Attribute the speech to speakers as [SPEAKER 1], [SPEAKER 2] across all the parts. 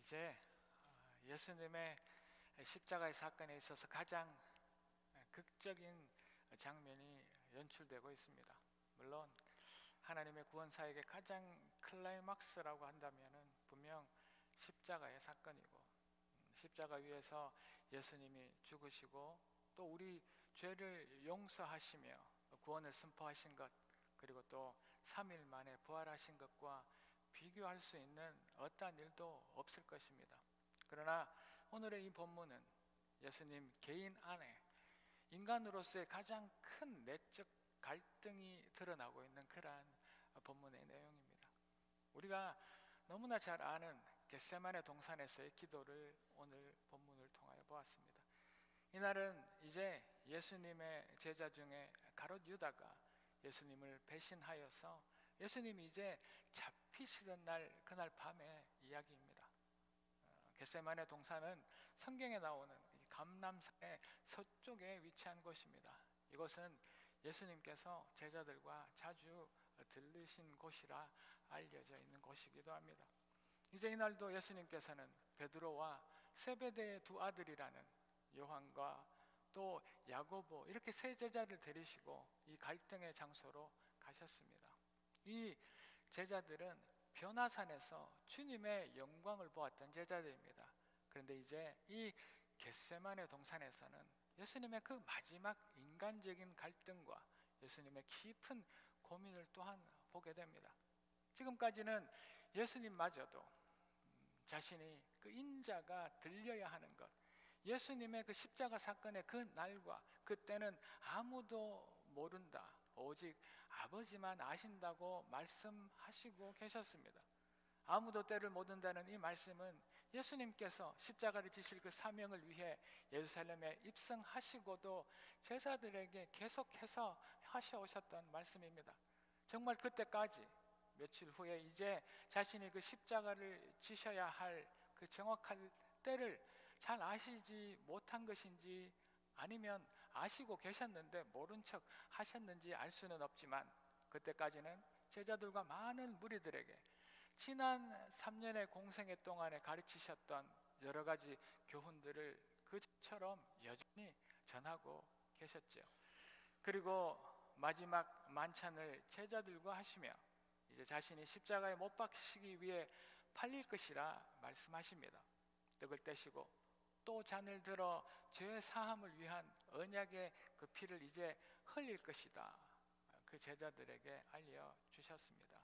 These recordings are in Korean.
[SPEAKER 1] 이제 예수님의 십자가의 사건에 있어서 가장 극적인 장면이 연출되고 있습니다. 물론 하나님의 구원사역의 가장 클라이막스라고 한다면은 분명 십자가의 사건이고, 십자가 위에서 예수님이 죽으시고 또 우리 죄를 용서하시며 구원을 선포하신 것, 그리고 또 3일 만에 부활하신 것과 비교할 수 있는 어떠한 일도 없을 것입니다. 그러나 오늘의 이 본문은 예수님 개인 안에 인간으로서의 가장 큰 내적 갈등이 드러나고 있는 그러한 본문의 내용입니다. 우리가 너무나 잘 아는 겟세마네 동산에서의 기도를 오늘 본문을 통하여 보았습니다. 이날은 이제 예수님의 제자 중에 가롯 유다가 예수님을 배신하여서 예수님이 이제 잡히시던 날, 그날 밤의 이야기입니다. 겟세마네 동산은 성경에 나오는 감람산의 서쪽에 위치한 곳입니다. 이곳은 예수님께서 제자들과 자주 들르신 곳이라 알려져 있는 곳이기도 합니다. 이제 이날도 예수님께서는 베드로와 세베대의 두 아들이라는 요한과 또 야고보, 이렇게 세 제자를 데리시고 이 갈등의 장소로 가셨습니다. 이 제자들은 변화산에서 주님의 영광을 보았던 제자들입니다. 그런데 이제 이 겟세마네 동산에서는 예수님의 그 마지막 인간적인 갈등과 예수님의 깊은 고민을 또한 보게 됩니다. 지금까지는 예수님마저도 자신이 그 인자가 들려야 하는 것, 예수님의 그 십자가 사건의 그 날과 그때는 아무도 모른다, 오직 아버지만 아신다고 말씀하시고 계셨습니다. 아무도 때를 못 온다는 이 말씀은 예수님께서 십자가를 지실 그 사명을 위해 예루살렘에 입성하시고도 제자들에게 계속해서 하셔오셨던 말씀입니다. 정말 그때까지 며칠 후에 이제 자신이 그 십자가를 지셔야 할 그 정확한 때를 잘 아시지 못한 것인지, 아니면 아시고 계셨는데 모른 척 하셨는지 알 수는 없지만, 그때까지는 제자들과 많은 무리들에게 지난 3년의 공생애 동안에 가르치셨던 여러 가지 교훈들을 그처럼 여전히 전하고 계셨죠. 그리고 마지막 만찬을 제자들과 하시며 이제 자신이 십자가에 못 박히시기 위해 팔릴 것이라 말씀하십니다. 떡을 떼시고 또 잔을 들어 죄 사함을 위한 언약의 그 피를 이제 흘릴 것이다, 그 제자들에게 알려주셨습니다.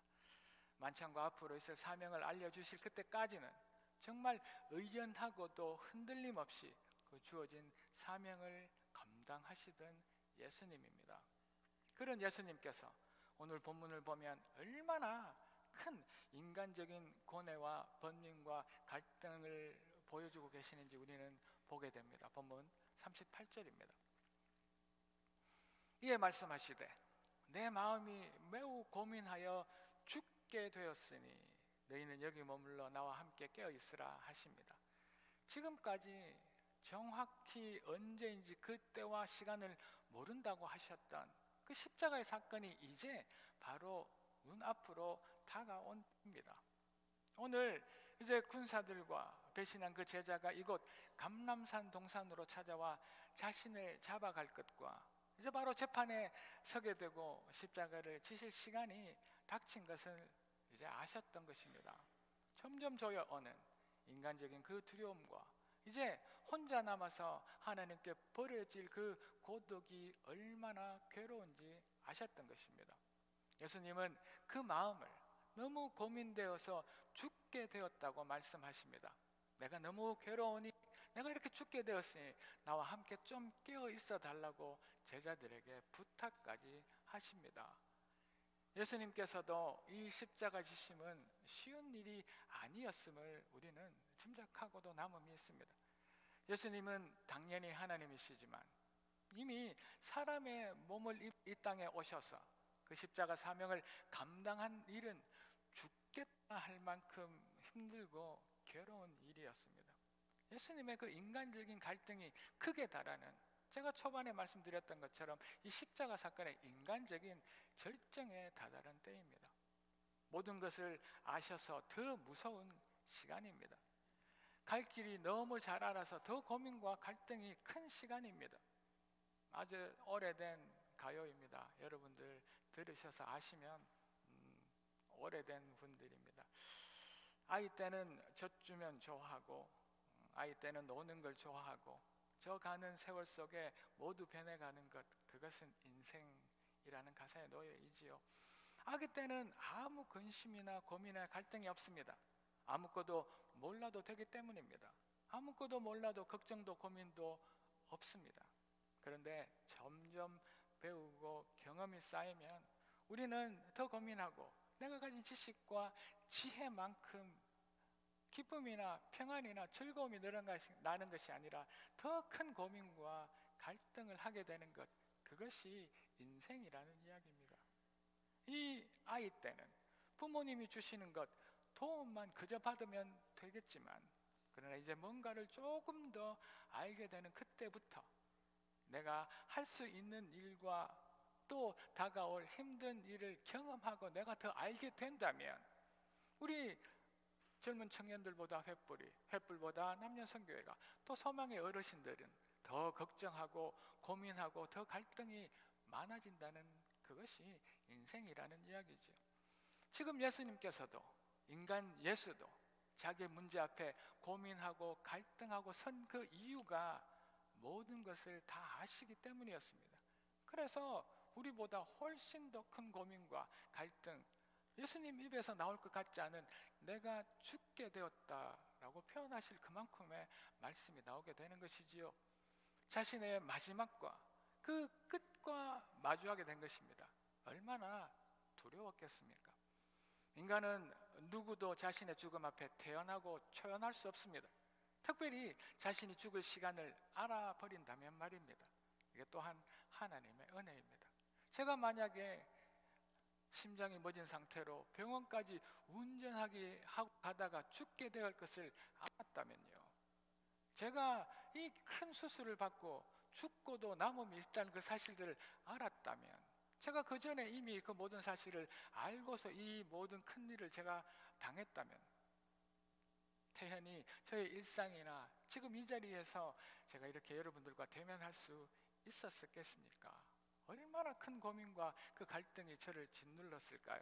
[SPEAKER 1] 만찬과 앞으로 있을 사명을 알려주실 그때까지는 정말 의연하고도 흔들림 없이 그 주어진 사명을 감당하시던 예수님입니다. 그런 예수님께서 오늘 본문을 보면 얼마나 큰 인간적인 고뇌와 번민과 갈등을 보여주고 계시는지 우리는 보게 됩니다. 본문 38절입니다. 이에 말씀하시되 내 마음이 매우 고민하여 죽게 되었으니 너희는 여기 머물러 나와 함께 깨어 있으라 하십니다. 지금까지 정확히 언제인지 그때와 시간을 모른다고 하셨던 그 십자가의 사건이 이제 바로 눈앞으로 다가온 겁니다. 오늘 이제 군사들과 배신한 그 제자가 이곳 감람산 동산으로 찾아와 자신을 잡아갈 것과 이제 바로 재판에 서게 되고 십자가를 지실 시간이 닥친 것을 이제 아셨던 것입니다. 점점 조여오는 인간적인 그 두려움과 이제 혼자 남아서 하나님께 버려질 그 고독이 얼마나 괴로운지 아셨던 것입니다. 예수님은 그 마음을 너무 고민되어서 죽게 되었다고 말씀하십니다. 내가 너무 괴로우니, 내가 이렇게 죽게 되었으니 나와 함께 좀 깨어 있어 달라고 제자들에게 부탁까지 하십니다. 예수님께서도 이 십자가 지심은 쉬운 일이 아니었음을 우리는 짐작하고도 남음이 있습니다. 예수님은 당연히 하나님이시지만 이미 사람의 몸을 이 땅에 오셔서 그 십자가 사명을 감당한 일은 죽겠다 할 만큼 힘들고 괴로운 일이었습니다. 예수님의 그 인간적인 갈등이 크게 달하는, 제가 초반에 말씀드렸던 것처럼 이 십자가 사건의 인간적인 절정에 다다른 때입니다. 모든 것을 아셔서 더 무서운 시간입니다. 갈 길이 너무 잘 알아서 더 고민과 갈등이 큰 시간입니다. 아주 오래된 가요입니다. 여러분들 들으셔서 아시면 오래된 분들입니다. 아이 때는 젖주면 좋아하고 아이 때는 노는 걸 좋아하고 저 가는 세월 속에 모두 변해가는 것, 그것은 인생이라는 가사에 놓여 있지요. 아기 때는 아무 근심이나 고민이나 갈등이 없습니다. 아무것도 몰라도 되기 때문입니다. 아무것도 몰라도 걱정도 고민도 없습니다. 그런데 점점 배우고 경험이 쌓이면 우리는 더 고민하고 내가 가진 지식과 지혜만큼 기쁨이나 평안이나 즐거움이 나는 것이 아니라 더 큰 고민과 갈등을 하게 되는 것, 그것이 인생이라는 이야기입니다. 이 아이 때는 부모님이 주시는 것 도움만 그저 받으면 되겠지만, 그러나 이제 뭔가를 조금 더 알게 되는 그때부터 내가 할 수 있는 일과 또 다가올 힘든 일을 경험하고 내가 더 알게 된다면 우리 젊은 청년들보다 횃불보다 남녀성교회가 또 소망의 어르신들은 더 걱정하고 고민하고 더 갈등이 많아진다는, 그것이 인생이라는 이야기죠. 지금 예수님께서도 인간 예수도 자기 문제 앞에 고민하고 갈등하고 선 그 이유가 모든 것을 다 아시기 때문이었습니다. 그래서 우리보다 훨씬 더 큰 고민과 갈등, 예수님 입에서 나올 것 같지 않은 내가 죽게 되었다라고 표현하실 그만큼의 말씀이 나오게 되는 것이지요. 자신의 마지막과 그 끝과 마주하게 된 것입니다. 얼마나 두려웠겠습니까? 인간은 누구도 자신의 죽음 앞에 태어나고 초연할 수 없습니다. 특별히 자신이 죽을 시간을 알아버린다면 말입니다. 이게 또한 하나님의 은혜입니다. 제가 만약에 심장이 멎은 상태로 병원까지 운전하게 하고 가다가 죽게 될 것을 알았다면요, 제가 이 큰 수술을 받고 죽고도 남음이 있다는 그 사실들을 알았다면, 제가 그 전에 이미 그 모든 사실을 알고서 이 모든 큰 일을 제가 당했다면 태연히 저의 일상이나 지금 이 자리에서 제가 이렇게 여러분들과 대면할 수 있었겠습니까? 얼마나 큰 고민과 그 갈등이 저를 짓눌렀을까요?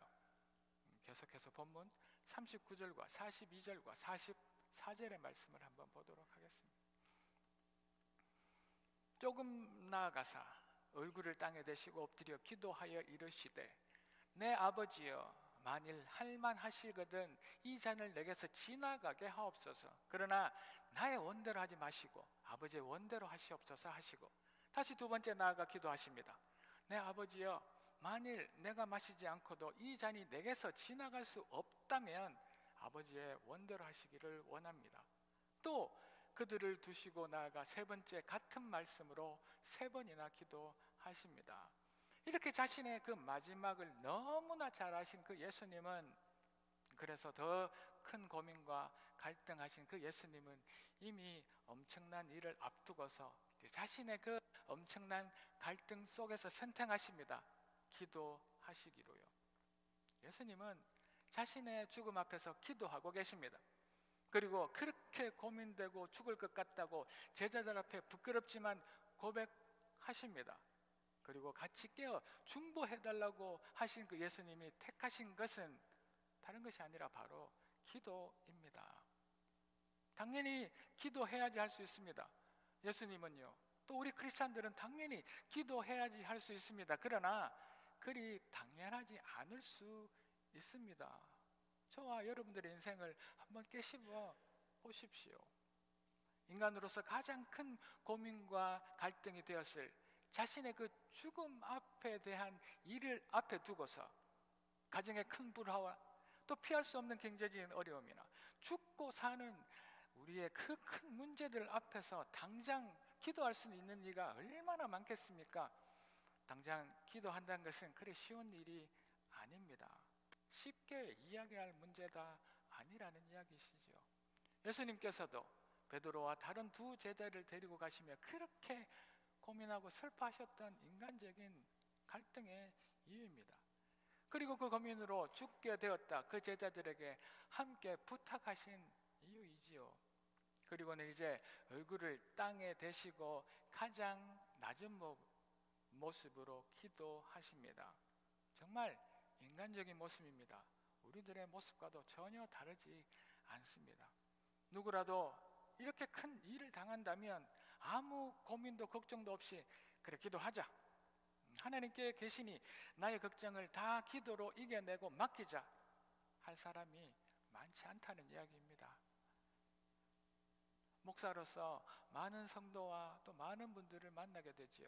[SPEAKER 1] 계속해서 본문 39절과 42절과 44절의 말씀을 한번 보도록 하겠습니다. 조금 나아가사 얼굴을 땅에 대시고 엎드려 기도하여 이르시되, 내 아버지여, 만일 할만하시거든 이 잔을 내게서 지나가게 하옵소서. 그러나 나의 원대로 하지 마시고 아버지의 원대로 하시옵소서 하시고, 다시 두 번째 나아가 기도하십니다. 내 아버지여, 만일 내가 마시지 않고도 이 잔이 내게서 지나갈 수 없다면 아버지의 원대로 하시기를 원합니다. 또 그들을 두시고 나아가 세 번째 같은 말씀으로 세 번이나 기도하십니다. 이렇게 자신의 그 마지막을 너무나 잘 아신 그 예수님은, 그래서 더 큰 고민과 갈등하신 그 예수님은 이미 엄청난 일을 앞두고서 자신의 그 엄청난 갈등 속에서 선택하십니다. 기도하시기로요. 예수님은 자신의 죽음 앞에서 기도하고 계십니다. 그리고 그렇게 고민되고 죽을 것 같다고 제자들 앞에 부끄럽지만 고백하십니다. 그리고 같이 깨어 중보해달라고 하신 그 예수님이 택하신 것은 다른 것이 아니라 바로 기도입니다. 당연히 기도해야지 할 수 있습니다. 예수님은요, 또 우리 크리스찬들은 당연히 기도해야지 할 수 있습니다. 그러나 그리 당연하지 않을 수 있습니다. 저와 여러분들의 인생을 한번 깨씹어 보십시오. 인간으로서 가장 큰 고민과 갈등이 되었을 자신의 그 죽음 앞에 대한 일을 앞에 두고서 가정의 큰 불화와 또 피할 수 없는 경제적인 어려움이나 죽고 사는 우리의 그 큰 문제들 앞에서 당장 기도할 수 있는 이가 얼마나 많겠습니까? 당장 기도한다는 것은 그리 쉬운 일이 아닙니다. 쉽게 이야기할 문제가 아니라는 이야기시죠. 예수님께서도 베드로와 다른 두 제자를 데리고 가시며 그렇게 고민하고 슬퍼하셨던 인간적인 갈등의 이유입니다. 그리고 그 고민으로 죽게 되었다 그 제자들에게 함께 부탁하신 이유이지요. 그리고는 이제 얼굴을 땅에 대시고 가장 낮은 모습으로 기도하십니다. 정말 인간적인 모습입니다. 우리들의 모습과도 전혀 다르지 않습니다. 누구라도 이렇게 큰 일을 당한다면 아무 고민도 걱정도 없이 그래 기도하자, 하나님께 계시니 나의 걱정을 다 기도로 이겨내고 맡기자 할 사람이 많지 않다는 이야기입니다. 목사로서 많은 성도와 또 많은 분들을 만나게 되지요.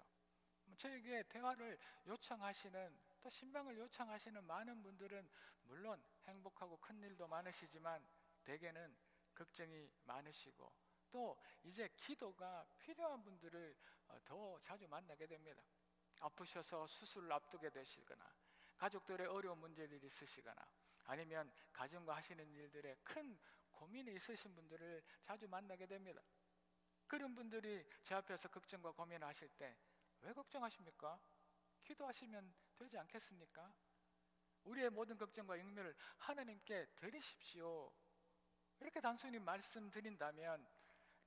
[SPEAKER 1] 저에게 대화를 요청하시는, 또 신방을 요청하시는 많은 분들은 물론 행복하고 큰 일도 많으시지만 대개는 걱정이 많으시고 또 이제 기도가 필요한 분들을 더 자주 만나게 됩니다. 아프셔서 수술을 앞두게 되시거나 가족들의 어려운 문제들이 있으시거나 아니면 가정과 하시는 일들에 큰 고민이 있으신 분들을 자주 만나게 됩니다. 그런 분들이 제 앞에서 걱정과 고민을 하실 때 왜 걱정하십니까? 기도하시면 되지 않겠습니까? 우리의 모든 걱정과 역면을 하나님께 드리십시오. 이렇게 단순히 말씀드린다면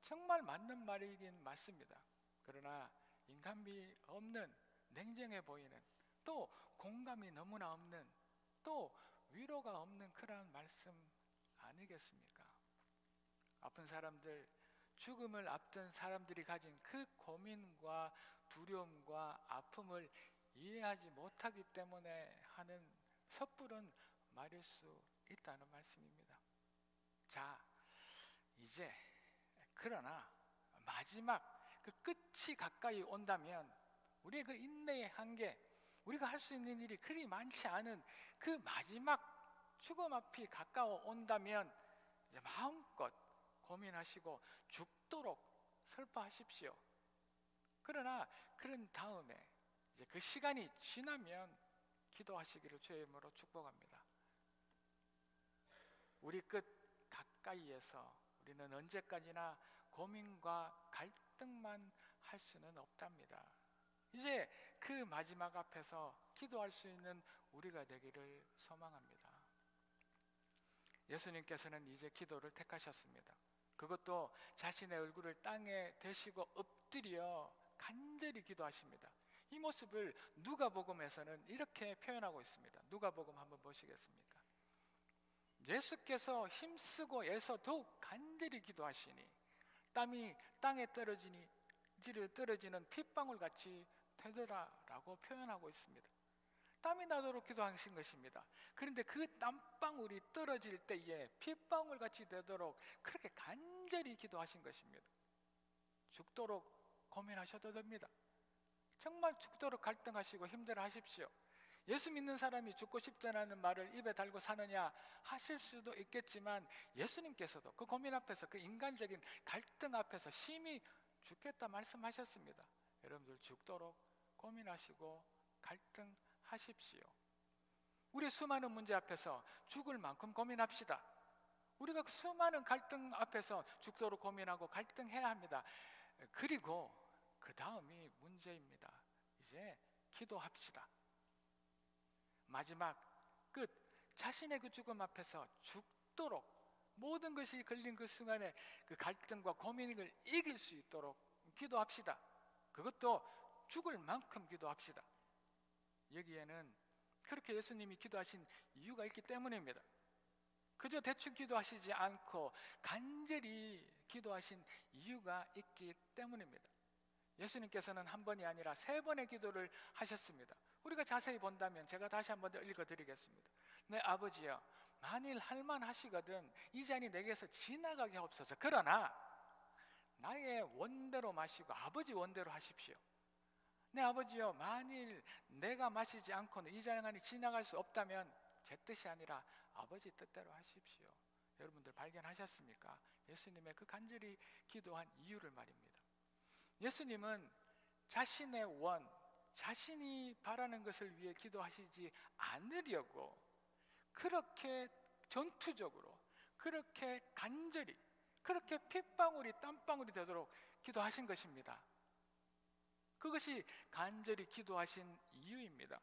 [SPEAKER 1] 정말 맞는 말이긴 맞습니다. 그러나 인간미 없는, 냉정해 보이는, 또 공감이 너무나 없는, 또 위로가 없는 그러한 말씀 아니겠습니까? 아픈 사람들, 죽음을 앞둔 사람들이 가진 그 고민과 두려움과 아픔을 이해하지 못하기 때문에 하는 섣부른 말일 수 있다는 말씀입니다. 자, 이제 그러나 마지막 그 끝이 가까이 온다면 우리의 그 인내의 한계, 우리가 할 수 있는 일이 그리 많지 않은 그 마지막 죽음 앞이 가까워 온다면 이제 마음껏 고민하시고 죽도록 슬퍼하십시오. 그러나 그런 다음에 이제 그 시간이 지나면 기도하시기를 주의 이름으로 축복합니다. 우리 끝 가까이에서 우리는 언제까지나 고민과 갈등만 할 수는 없답니다. 이제 그 마지막 앞에서 기도할 수 있는 우리가 되기를 소망합니다. 예수님께서는 이제 기도를 택하셨습니다. 그것도 자신의 얼굴을 땅에 대시고 엎드려 간절히 기도하십니다. 이 모습을 누가복음에서는 이렇게 표현하고 있습니다. 누가복음 한번 보시겠습니까? 예수께서 힘쓰고 애써 더욱 간절히 기도하시니 땀이 땅에 떨어지는 핏방울같이 되더라라고 표현하고 있습니다. 땀이 나도록 기도하신 것입니다. 그런데 그 땀방울이 떨어질 때에 핏방울같이 되도록 그렇게 간절히 기도하신 것입니다. 죽도록 고민하셔도 됩니다. 정말 죽도록 갈등하시고 힘들어하십시오. 예수 믿는 사람이 죽고 싶다는 말을 입에 달고 사느냐 하실 수도 있겠지만 예수님께서도 그 고민 앞에서, 그 인간적인 갈등 앞에서 심히 죽겠다 말씀하셨습니다. 여러분들 죽도록 고민하시고 갈등하십시오. 우리 수많은 문제 앞에서 죽을 만큼 고민합시다. 우리가 그 수많은 갈등 앞에서 죽도록 고민하고 갈등해야 합니다. 그리고 그 다음이 문제입니다. 이제 기도합시다. 마지막 끝, 자신의 그 죽음 앞에서 죽도록 모든 것이 걸린 그 순간에 그 갈등과 고민을 이길 수 있도록 기도합시다. 그것도 죽을 만큼 기도합시다. 여기에는 그렇게 예수님이 기도하신 이유가 있기 때문입니다. 그저 대충 기도하시지 않고 간절히 기도하신 이유가 있기 때문입니다. 예수님께서는 한 번이 아니라 3번의 기도를 하셨습니다. 우리가 자세히 본다면 제가 다시 한 번 더 읽어드리겠습니다. 내 아버지여, 만일 할만하시거든 이 잔이 내게서 지나가게 하옵소서. 그러나 나의 원대로 마시고 아버지 원대로 하십시오. 내 아버지여, 만일 내가 마시지 않고는 이 잔이 지나갈 수 없다면 제 뜻이 아니라 아버지 뜻대로 하십시오. 여러분들 발견하셨습니까? 예수님의 그 간절히 기도한 이유를 말입니다. 예수님은 자신의 원, 자신이 바라는 것을 위해 기도하시지 않으려고 그렇게 전투적으로, 그렇게 간절히, 그렇게 핏방울이 땀방울이 되도록 기도하신 것입니다. 그것이 간절히 기도하신 이유입니다.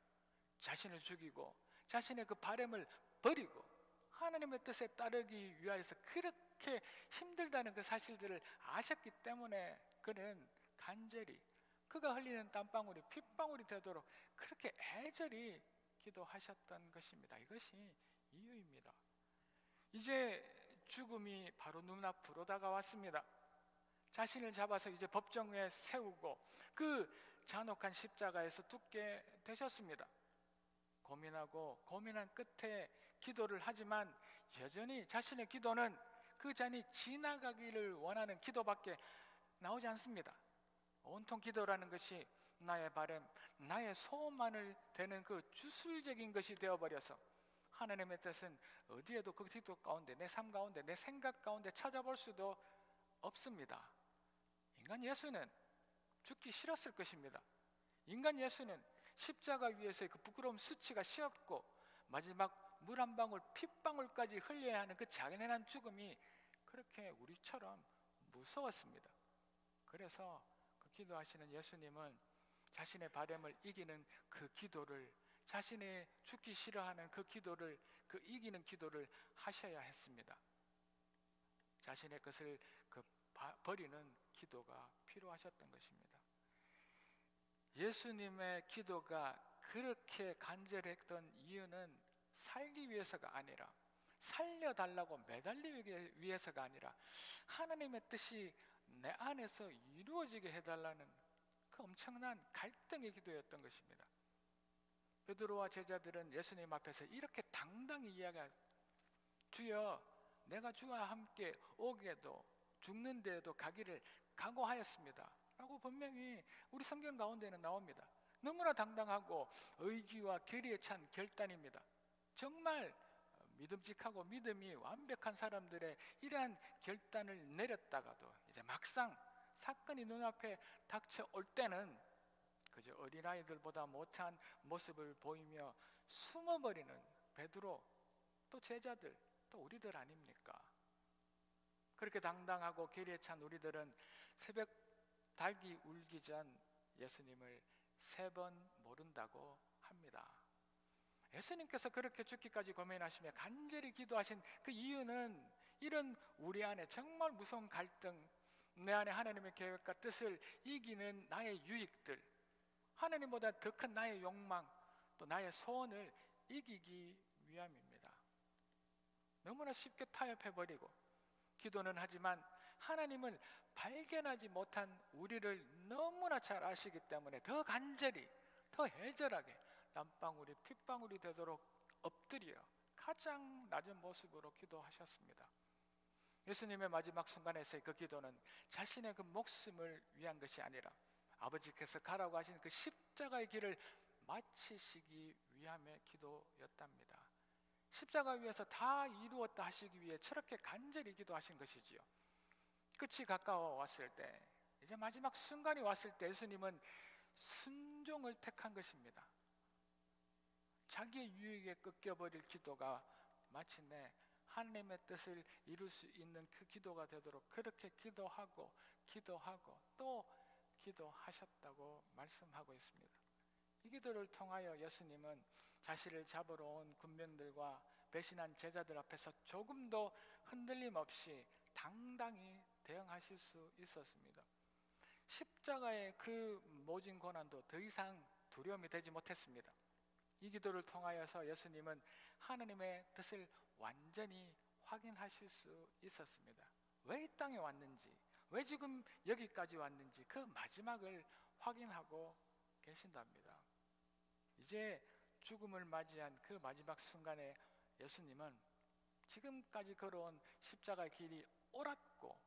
[SPEAKER 1] 자신을 죽이고 자신의 그 바램을 버리고 하나님의 뜻에 따르기 위하여서 그렇게 그렇게 힘들다는 그 사실들을 아셨기 때문에 그는 간절히 그가 흘리는 땀방울이 핏방울이 되도록 그렇게 애절히 기도하셨던 것입니다. 이것이 이유입니다. 이제 죽음이 바로 눈앞으로 다가왔습니다. 자신을 잡아서 이제 법정에 세우고 그 잔혹한 십자가에서 죽게 되셨습니다. 고민하고 고민한 끝에 기도를 하지만 여전히 자신의 기도는 그 잔이 지나가기를 원하는 기도밖에 나오지 않습니다. 온통 기도라는 것이 나의 바람, 나의 소원만을 되는 그 주술적인 것이 되어버려서 하나님의 뜻은 어디에도 그 기도 가운데, 내 삶 가운데, 내 생각 가운데 찾아볼 수도 없습니다. 인간 예수는 죽기 싫었을 것입니다. 인간 예수는 십자가 위에서의 그 부끄러움 수치가 싫었고 마지막 물 한 방울, 핏방울까지 흘려야 하는 그 잔인한 죽음이 그렇게 우리처럼 무서웠습니다. 그래서 그 기도하시는 예수님은 자신의 바람을 이기는 그 기도를, 자신의 죽기 싫어하는 그 기도를, 그 이기는 기도를 하셔야 했습니다. 자신의 것을 버리는 기도가 필요하셨던 것입니다. 예수님의 기도가 그렇게 간절했던 이유는 살기 위해서가 아니라, 살려달라고 매달리기 위해서가 아니라 하나님의 뜻이 내 안에서 이루어지게 해달라는 그 엄청난 갈등의 기도였던 것입니다. 베드로와 제자들은 예수님 앞에서 이렇게 당당히 이야기하죠. 주여, 내가 주와 함께 오게도 죽는 데에도 가기를 각오하였습니다 라고 분명히 우리 성경 가운데는 나옵니다. 너무나 당당하고 의기와 결의에 찬 결단입니다. 정말 믿음직하고 믿음이 완벽한 사람들의 이러한 결단을 내렸다가도 이제 막상 사건이 눈앞에 닥쳐올 때는 그저 어린아이들보다 못한 모습을 보이며 숨어버리는 베드로, 또 제자들, 또 우리들 아닙니까? 그렇게 당당하고 결의에 찬 우리들은 새벽 닭이 울기 전 예수님을 3번 모른다고 합니다. 예수님께서 그렇게 죽기까지 고민하시며 간절히 기도하신 그 이유는 이런 우리 안에 정말 무서운 갈등, 내 안에 하나님의 계획과 뜻을 이기는 나의 유익들, 하나님보다 더 큰 나의 욕망, 또 나의 소원을 이기기 위함입니다. 너무나 쉽게 타협해버리고 기도는 하지만 하나님을 발견하지 못한 우리를 너무나 잘 아시기 때문에 더 간절히, 더 애절하게 땀방울이 핏방울이 되도록 엎드려 가장 낮은 모습으로 기도하셨습니다. 예수님의 마지막 순간에서의 그 기도는 자신의 그 목숨을 위한 것이 아니라 아버지께서 가라고 하신 그 십자가의 길을 마치시기 위함의 기도였답니다. 십자가 위에서 다 이루었다 하시기 위해 저렇게 간절히 기도하신 것이지요. 끝이 가까워 왔을 때, 이제 마지막 순간이 왔을 때 예수님은 순종을 택한 것입니다. 자기의 유익에 꺾여버릴 기도가 마침내 하나님의 뜻을 이룰 수 있는 그 기도가 되도록 그렇게 기도하고 또 기도하셨다고 말씀하고 있습니다. 이 기도를 통하여 예수님은 자신을 잡으러 온 군병들과 배신한 제자들 앞에서 조금도 흔들림 없이 당당히 대응하실 수 있었습니다. 십자가의 그 모진 고난도 더 이상 두려움이 되지 못했습니다. 이 기도를 통하여서 예수님은 하나님의 뜻을 완전히 확인하실 수 있었습니다. 왜 이 땅에 왔는지, 왜 지금 여기까지 왔는지 그 마지막을 확인하고 계신답니다. 이제 죽음을 맞이한 그 마지막 순간에 예수님은 지금까지 걸어온 십자가의 길이 옳았고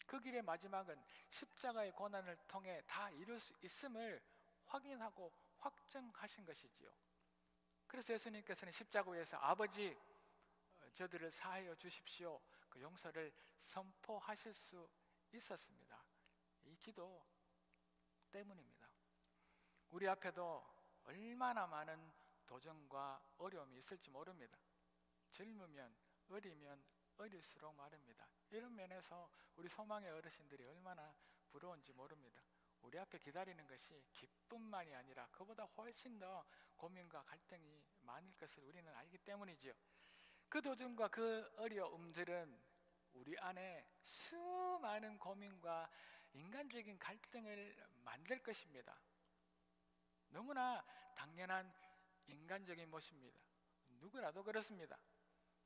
[SPEAKER 1] 그 길의 마지막은 십자가의 고난을 통해 다 이룰 수 있음을 확인하고 확정하신 것이지요. 그래서 예수님께서는 십자가 위에서 아버지, 저들을 사하여 주십시오, 그 용서를 선포하실 수 있었습니다. 이 기도 때문입니다. 우리 앞에도 얼마나 많은 도전과 어려움이 있을지 모릅니다. 젊으면, 어리면 어릴수록 말입니다. 이런 면에서 우리 소망의 어르신들이 얼마나 부러운지 모릅니다. 우리 앞에 기다리는 것이 기쁨만이 아니라 그보다 훨씬 더 고민과 갈등이 많을 것을 우리는 알기 때문이지요. 그 도전과 그 어려움들은 우리 안에 수많은 고민과 인간적인 갈등을 만들 것입니다. 너무나 당연한 인간적인 모습입니다. 누구라도 그렇습니다.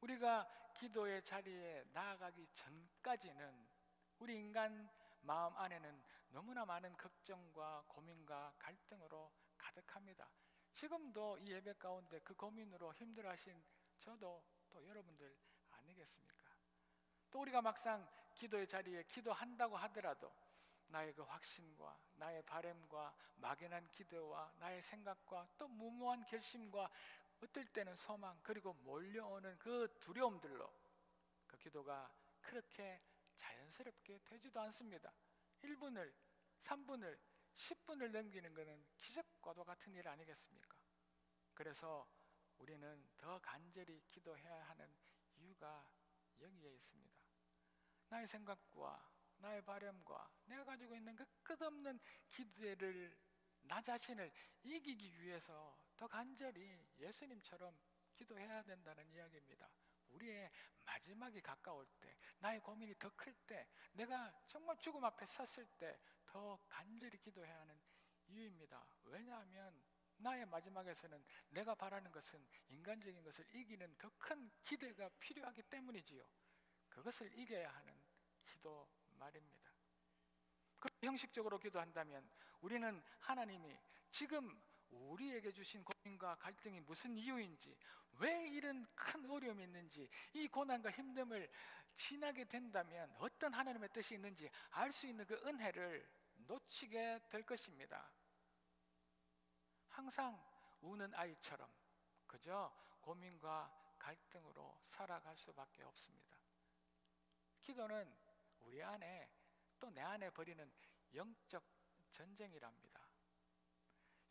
[SPEAKER 1] 우리가 기도의 자리에 나아가기 전까지는 우리 인간 마음 안에는 너무나 많은 걱정과 고민과 갈등으로 가득합니다. 지금도 이 예배 가운데 그 고민으로 힘들어하신 저도 또 여러분들 아니겠습니까? 또 우리가 막상 기도의 자리에 기도한다고 하더라도 나의 그 확신과 나의 바람과 막연한 기대와 나의 생각과 또 무모한 결심과 어떨 때는 소망, 그리고 몰려오는 그 두려움들로 그 기도가 그렇게 자연스럽게 되지도 않습니다. 1분을, 3분을, 10분을 넘기는 것은 기적과도 같은 일 아니겠습니까? 그래서 우리는 더 간절히 기도해야 하는 이유가 여기에 있습니다. 나의 생각과 나의 바람과 내가 가지고 있는 그 끝없는 기대를, 나 자신을 이기기 위해서 더 간절히 예수님처럼 기도해야 된다는 이야기입니다. 우리의 마지막이 가까울 때, 나의 고민이 더 클 때, 내가 정말 죽음 앞에 섰을 때 더 간절히 기도해야 하는 이유입니다. 왜냐하면 나의 마지막에서는 내가 바라는 것은 인간적인 것을 이기는 더 큰 기대가 필요하기 때문이지요. 그것을 이겨야 하는 기도 말입니다. 그 형식적으로 기도한다면 우리는 하나님이 지금 우리에게 주신 고민과 갈등이 무슨 이유인지, 왜 이런 큰 어려움이 있는지, 이 고난과 힘듦을 지나게 된다면 어떤 하나님의 뜻이 있는지 알 수 있는 그 은혜를 놓치게 될 것입니다. 항상 우는 아이처럼 그저 고민과 갈등으로 살아갈 수밖에 없습니다. 기도는 우리 안에, 또 내 안에 벌이는 영적 전쟁이랍니다.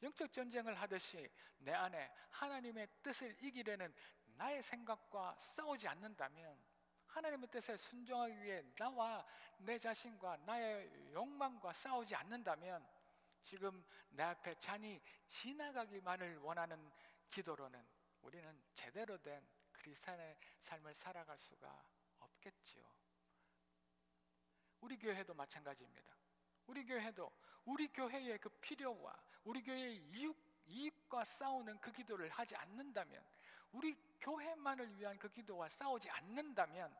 [SPEAKER 1] 영적 전쟁을 하듯이 내 안에 하나님의 뜻을 이기려는 나의 생각과 싸우지 않는다면, 하나님의 뜻에 순종하기 위해 나와 내 자신과 나의 욕망과 싸우지 않는다면, 지금 내 앞에 잔이 지나가기만을 원하는 기도로는 우리는 제대로 된 그리스도인의 삶을 살아갈 수가 없겠지요. 우리 교회도 마찬가지입니다. 우리 교회도 우리 교회의 그 필요와 우리 교회의 이익과 싸우는 그 기도를 하지 않는다면, 우리 교회만을 위한 그 기도와 싸우지 않는다면,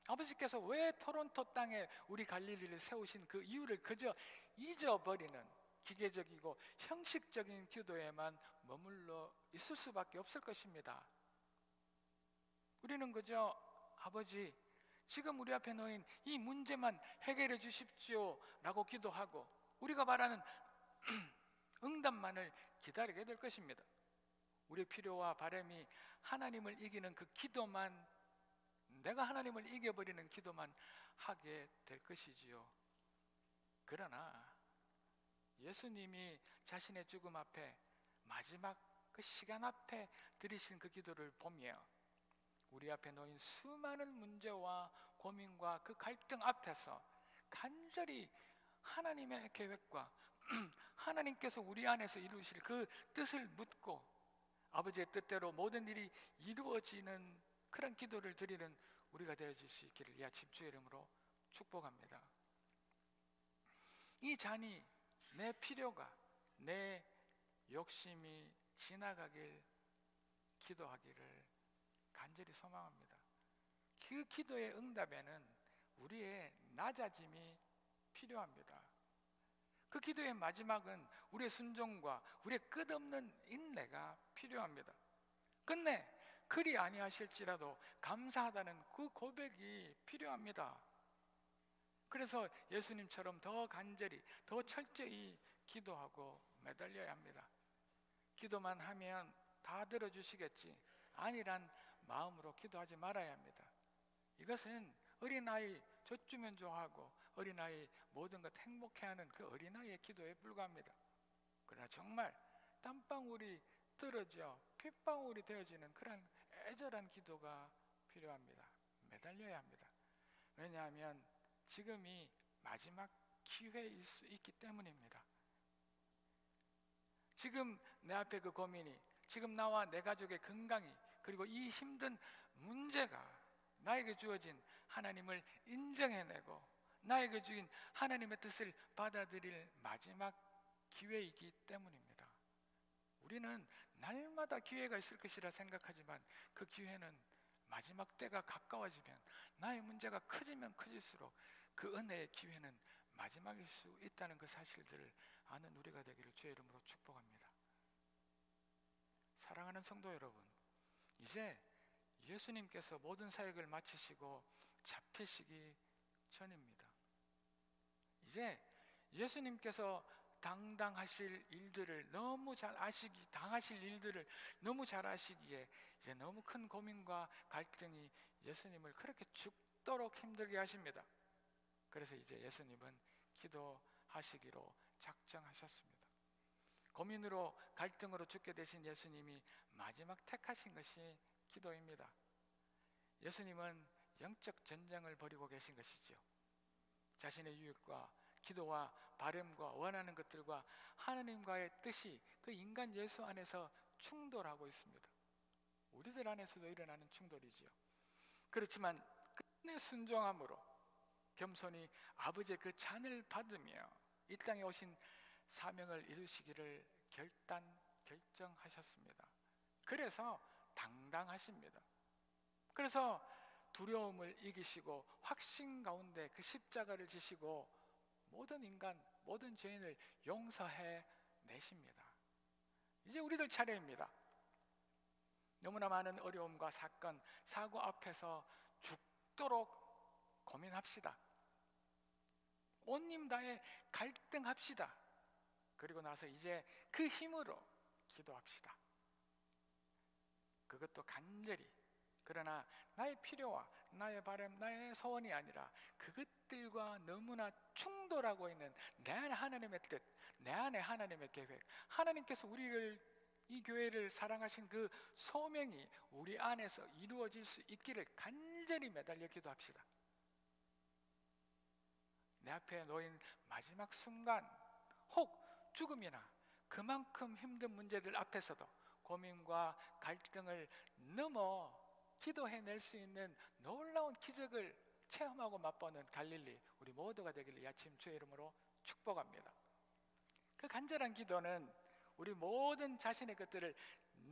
[SPEAKER 1] 아버지께서 왜 토론토 땅에 우리 갈릴리를 세우신 그 이유를 그저 잊어버리는 기계적이고 형식적인 기도에만 머물러 있을 수밖에 없을 것입니다. 우리는 그저 아버지, 지금 우리 앞에 놓인 이 문제만 해결해 주십시오 라고 기도하고 우리가 바라는 응답만을 기다리게 될 것입니다. 우리의 필요와 바람이 하나님을 이기는 그 기도만, 내가 하나님을 이겨버리는 기도만 하게 될 것이지요. 그러나 예수님이 자신의 죽음 앞에, 마지막 그 시간 앞에 드리신 그 기도를 보며 우리 앞에 놓인 수많은 문제와 고민과 그 갈등 앞에서 간절히 하나님의 계획과 하나님께서 우리 안에서 이루실 그 뜻을 묻고 아버지의 뜻대로 모든 일이 이루어지는 그런 기도를 드리는 우리가 되어줄 수 있기를 이 아침 주의 이름으로 축복합니다. 이 잔이, 내 필요가, 내 욕심이 지나가길 기도하기를 간절히 소망합니다. 그 기도의 응답에는 우리의 낮아짐이 필요합니다. 그 기도의 마지막은 우리의 순종과 우리의 끝없는 인내가 필요합니다. 끝내 그리 아니하실지라도 감사하다는 그 고백이 필요합니다. 그래서 예수님처럼 더 간절히, 더 철저히 기도하고 매달려야 합니다. 기도만 하면 다 들어주시겠지, 아니란 마음으로 기도하지 말아야 합니다. 이것은 어린아이 젖주면 좋아하고 어린아이 모든 것 행복해하는 그 어린아이의 기도에 불과합니다. 그러나 정말 땀방울이 떨어져 핏방울이 되어지는 그런 애절한 기도가 필요합니다. 매달려야 합니다. 왜냐하면 지금이 마지막 기회일 수 있기 때문입니다. 지금 내 앞에 그 고민이, 지금 나와 내 가족의 건강이, 그리고 이 힘든 문제가 나에게 주어진 하나님을 인정해내고 나에게 주인 하나님의 뜻을 받아들일 마지막 기회이기 때문입니다. 우리는 날마다 기회가 있을 것이라 생각하지만 그 기회는 마지막 때가 가까워지면, 나의 문제가 커지면 커질수록 그 은혜의 기회는 마지막일 수 있다는 그 사실들을 아는 우리가 되기를 주의 이름으로 축복합니다. 사랑하는 성도 여러분, 이제 예수님께서 모든 사역을 마치시고 잡히시기 전입니다. 이제 예수님께서 당당하실 일들을 너무 잘 당하실 일들을 너무 잘 아시기에 이제 너무 큰 고민과 갈등이 예수님을 그렇게 죽도록 힘들게 하십니다. 그래서 이제 예수님은 기도하시기로 작정하셨습니다. 고민으로 갈등으로 죽게 되신 예수님이 마지막 택하신 것이 기도입니다. 예수님은 영적 전쟁을 벌이고 계신 것이죠. 자신의 유익과 기도와 바램과 원하는 것들과 하나님과의 뜻이 그 인간 예수 안에서 충돌하고 있습니다. 우리들 안에서도 일어나는 충돌이지요. 그렇지만 끝내 순종함으로 겸손히 아버지의 그 잔을 받으며 이 땅에 오신 사명을 이루시기를 결정하셨습니다. 그래서 당당하십니다. 그래서 두려움을 이기시고 확신 가운데 그 십자가를 지시고 모든 인간, 모든 죄인을 용서해 내십니다. 이제 우리들 차례입니다. 너무나 많은 어려움과 사건, 사고 앞에서 죽도록 고민합시다. 온 힘 다해 갈등합시다. 그리고 나서 이제 그 힘으로 기도합시다. 그것도 간절히. 그러나 나의 필요와 나의 바람, 나의 소원이 아니라 그것들과 너무나 충돌하고 있는 내 안에 하나님의 뜻, 내 안에 하나님의 계획, 하나님께서 우리를, 이 교회를 사랑하신 그 소명이 우리 안에서 이루어질 수 있기를 간절히 매달려 기도합시다. 내 앞에 놓인 마지막 순간, 혹 죽음이나 그만큼 힘든 문제들 앞에서도 고민과 갈등을 넘어 기도해낼 수 있는 놀라운 기적을 체험하고 맛보는 갈릴리 우리 모두가 되기를 아침 주의 이름으로 축복합니다. 그 간절한 기도는 우리 모든 자신의 것들을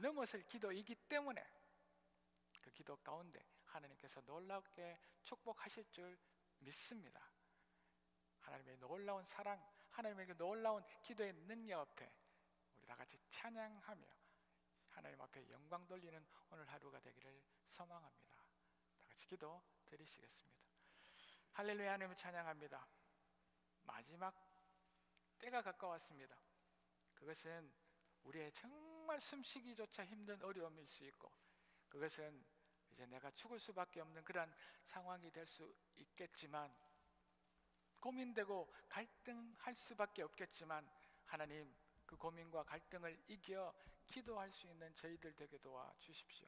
[SPEAKER 1] 넘어설 기도이기 때문에 그 기도 가운데 하나님께서 놀랍게 축복하실 줄 믿습니다. 하나님의 놀라운 사랑, 하나님의 그 놀라운 기도의 능력 앞에 우리 다 같이 찬양하며 하나님 앞에 영광 돌리는 오늘 하루가 되기를 소망합니다. 다 같이 기도 드리시겠습니다. 할렐루야. 하나님을 찬양합니다. 마지막 때가 가까웠습니다. 그것은 우리의 정말 숨쉬기조차 힘든 어려움일 수 있고, 그것은 이제 내가 죽을 수밖에 없는 그런 상황이 될 수 있겠지만, 고민되고 갈등할 수밖에 없겠지만, 하나님 그 고민과 갈등을 이겨 기도할 수 있는 저희들 되게 도와주십시오.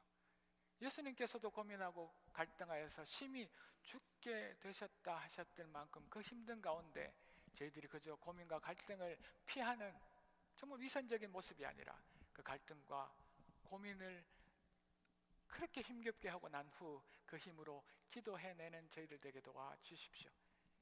[SPEAKER 1] 예수님께서도 고민하고 갈등하여서 심히 죽게 되셨다 하셨던 만큼 그 힘든 가운데 저희들이 그저 고민과 갈등을 피하는 정말 위선적인 모습이 아니라 그 갈등과 고민을 그렇게 힘겹게 하고 난 후 그 힘으로 기도해내는 저희들 되게 도와주십시오.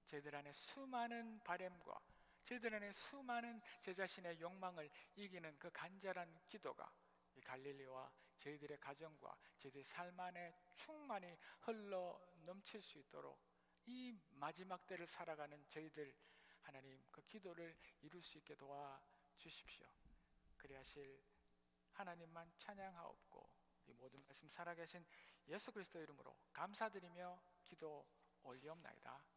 [SPEAKER 1] 저희들 안에 수많은 바램과 저희들 안에 수많은 제 자신의 욕망을 이기는 그 간절한 기도가 이 갈릴리와 저희들의 가정과 저희들의 삶 안에 충만히 흘러 넘칠 수 있도록 이 마지막 때를 살아가는 저희들 하나님 그 기도를 이룰 수 있게 도와주십시오. 그리하실 하나님만 찬양하옵고 이 모든 말씀 살아계신 예수 그리스도 이름으로 감사드리며 기도 올리옵나이다.